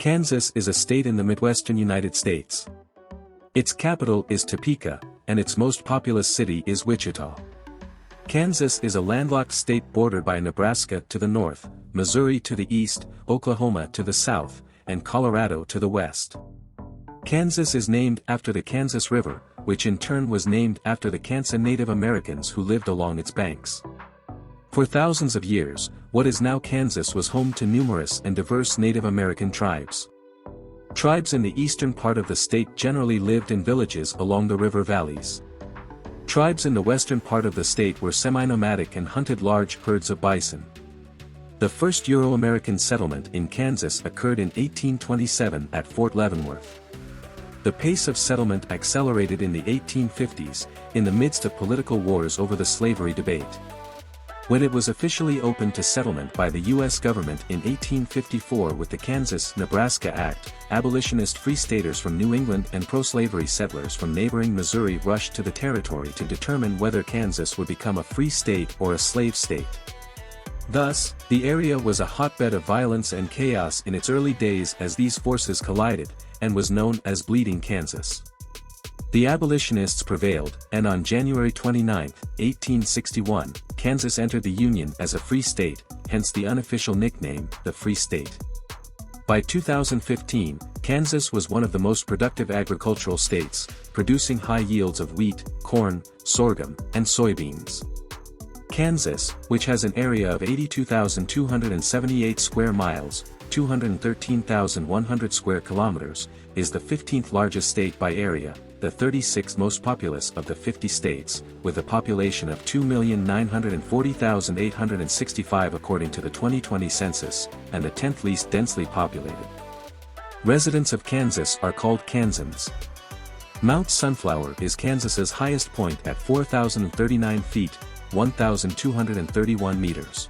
Kansas is a state in the Midwestern United States. Its capital is Topeka, and its most populous city is Wichita. Kansas is a landlocked state bordered by Nebraska to the north, Missouri to the east, Oklahoma to the south, and Colorado to the west. Kansas is named after the Kansas River, which in turn was named after the Kansa Native Americans who lived along its banks. For thousands of years, what is now Kansas was home to numerous and diverse Native American tribes. Tribes in the eastern part of the state generally lived in villages along the river valleys. Tribes in the western part of the state were semi-nomadic and hunted large herds of bison. The first Euro-American settlement in Kansas occurred in 1827 at Fort Leavenworth. The pace of settlement accelerated in the 1850s, in the midst of political wars over the slavery debate. When it was officially opened to settlement by the U.S. government in 1854 with the Kansas-Nebraska Act, abolitionist Free Staters from New England and pro-slavery settlers from neighboring Missouri rushed to the territory to determine whether Kansas would become a free state or a slave state. Thus, the area was a hotbed of violence and chaos in its early days as these forces collided, and was known as Bleeding Kansas. The abolitionists prevailed, and on January 29, 1861, Kansas entered the Union as a free state, hence the unofficial nickname, the Free State. By 2015, Kansas was one of the most productive agricultural states, producing high yields of wheat, corn, sorghum, and soybeans. Kansas, which has an area of 82,278 square miles, 213,100 square kilometers, is the 15th largest state by area, the 36th most populous of the 50 states, with a population of 2,940,865 according to the 2020 census, and the 10th least densely populated. Residents of Kansas are called Kansans. Mount Sunflower is Kansas's highest point at 4,039 feet, 1,231 meters.